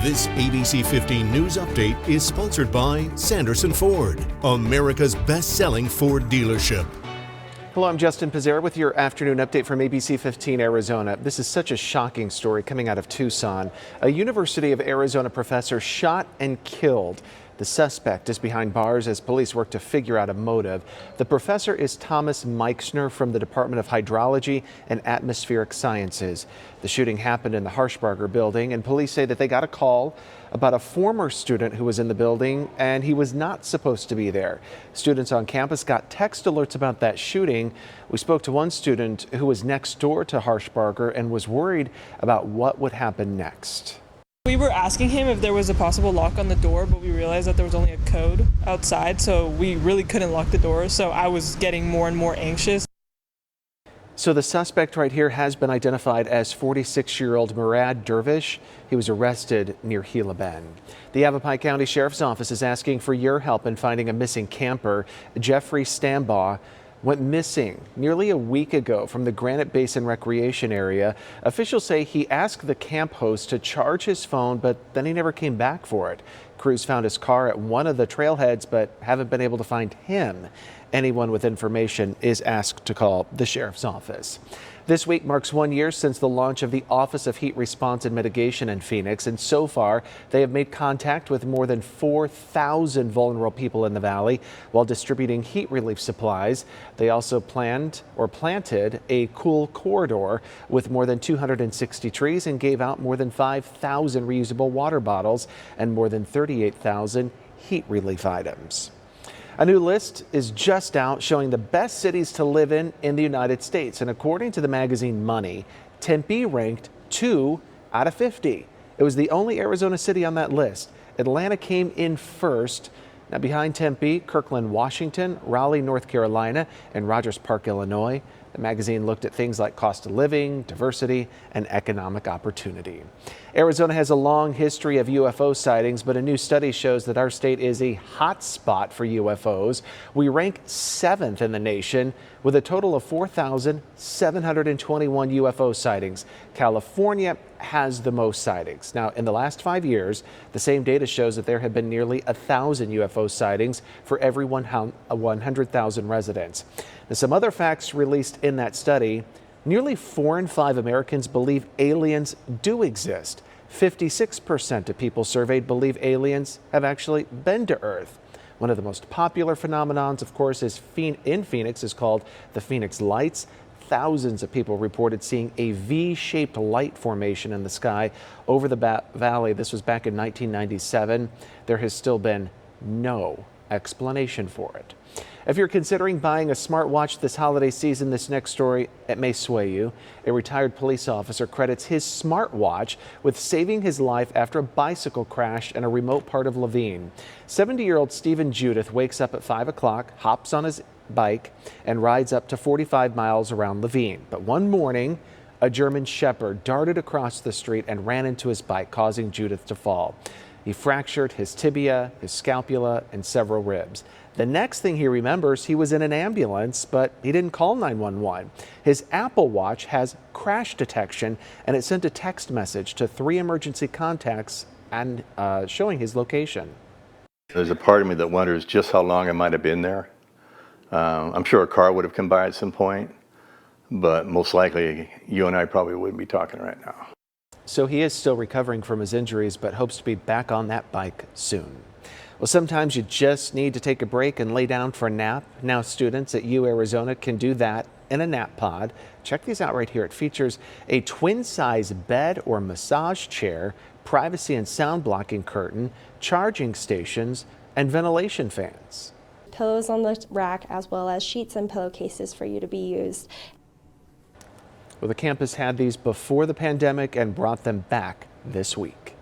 This ABC 15 News Update is sponsored by Sanderson Ford, America's best-selling Ford dealership. Hello, I'm Justin Pizzera with your afternoon update from ABC15 Arizona. This is such a shocking story coming out of Tucson. A University of Arizona professor shot and killed. The suspect is behind bars as police work to figure out a motive. The professor is Thomas Meixner from the Department of Hydrology and Atmospheric Sciences. The shooting happened in the Harshbarger building, and police say that they got a call about a former student who was in the building and he was not supposed to be there. Students on campus got text alerts about that shooting. We spoke to one student who was next door to Harshbarger and was worried about what would happen next. We were asking him if there was a possible lock on the door, but we realized that there was only a code outside, so we really couldn't lock the door, so I was getting more and more anxious. So the suspect right here has been identified as 46-year-old Murad Dervish. He was arrested near Gila Bend. The Yavapai County Sheriff's Office is asking for your help in finding a missing camper. Jeffrey Stambaugh went missing nearly a week ago from the Granite Basin Recreation Area. Officials say he asked the camp host to charge his phone, but then he never came back for it. Crews found his car at one of the trailheads, but haven't been able to find him. Anyone with information is asked to call the sheriff's office. This week marks 1 year since the launch of the Office of Heat Response and Mitigation in Phoenix, and so far they have made contact with more than 4,000 vulnerable people in the valley while distributing heat relief supplies. They also planted a cool corridor with more than 260 trees and gave out more than 5,000 reusable water bottles and more than 38,000 heat relief items. A new list is just out showing the best cities to live in the United States. And according to the magazine Money, Tempe ranked 2 out of 50. It was the only Arizona city on that list. Atlanta came in first. Now behind Tempe, Kirkland, Washington, Raleigh, North Carolina, and Rogers Park, Illinois. The magazine looked at things like cost of living, diversity, and economic opportunity. Arizona has a long history of UFO sightings, but a new study shows that our state is a hot spot for UFOs. We rank 7th in the nation with a total of 4,721 UFO sightings. California has the most sightings. Now, in the last 5 years, the same data shows that there have been nearly 1,000 UFO sightings for every 100,000 residents. Now, some other facts released in that study: nearly 4 in 5 Americans believe aliens do exist. 56% of people surveyed believe aliens have actually been to Earth. One of the most popular phenomenons, of course, in Phoenix is called the Phoenix Lights. Thousands of people reported seeing a V-shaped light formation in the sky over the valley. This was back in 1997. There has still been no explanation for it. If you're considering buying a smartwatch this holiday season, this next story, it may sway you. A retired police officer credits his smartwatch with saving his life after a bicycle crash in a remote part of Laveen. 70-year-old Stephen Judith wakes up at 5 o'clock, hops on his bike, and rides up to 45 miles around Laveen. But one morning, a German Shepherd darted across the street and ran into his bike, causing Judith to fall. He fractured his tibia, his scapula, and several ribs. The next thing he remembers, he was in an ambulance, but he didn't call 911. His Apple Watch has crash detection, and it sent a text message to 3 emergency contacts and showing his location. There's a part of me that wonders just how long I might have been there. I'm sure a car would have come by at some point, but most likely you and I probably wouldn't be talking right now. So he is still recovering from his injuries, but hopes to be back on that bike soon. Well, sometimes you just need to take a break and lay down for a nap. Now students at UArizona can do that in a nap pod. Check these out right here. It features a twin-size bed or massage chair, privacy and sound blocking curtain, charging stations, and ventilation fans. Pillows on the rack, as well as sheets and pillowcases for you to be used. Well, the campus had these before the pandemic and brought them back this week.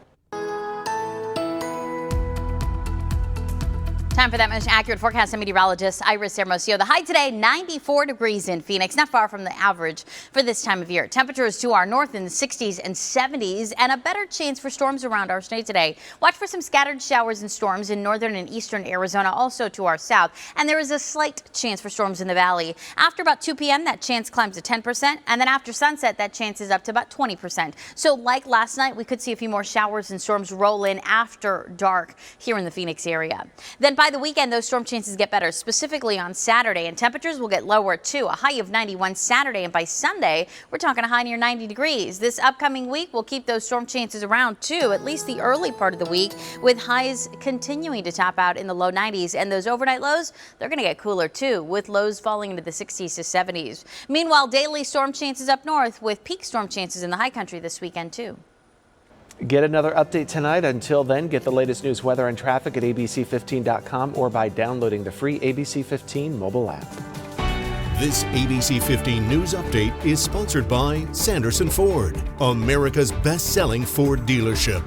Time for that most accurate forecast. I'm meteorologist Iris Hermosillo. The high today, 94 degrees in Phoenix, not far from the average for this time of year. Temperatures to our north in the 60s and 70s, and a better chance for storms around our state today. Watch for some scattered showers and storms in northern and eastern Arizona, also to our south. And there is a slight chance for storms in the valley. After about 2 p.m., that chance climbs to 10%, and then after sunset, that chance is up to about 20%. So like last night, we could see a few more showers and storms roll in after dark here in the Phoenix area. Then by the weekend, those storm chances get better, specifically on Saturday, and temperatures will get lower too. A high of 91 Saturday, and by Sunday, we're talking a high near 90 degrees. This upcoming week will keep those storm chances around too, at least the early part of the week, with highs continuing to top out in the low 90s. And those overnight lows, they're going to get cooler too, with lows falling into the 60s to 70s. Meanwhile, daily storm chances up north, with peak storm chances in the high country this weekend too. Get another update tonight. Until then, get the latest news, weather, and traffic at ABC15.com or by downloading the free ABC15 mobile app. This ABC15 News Update is sponsored by Sanderson Ford, America's best-selling Ford dealership.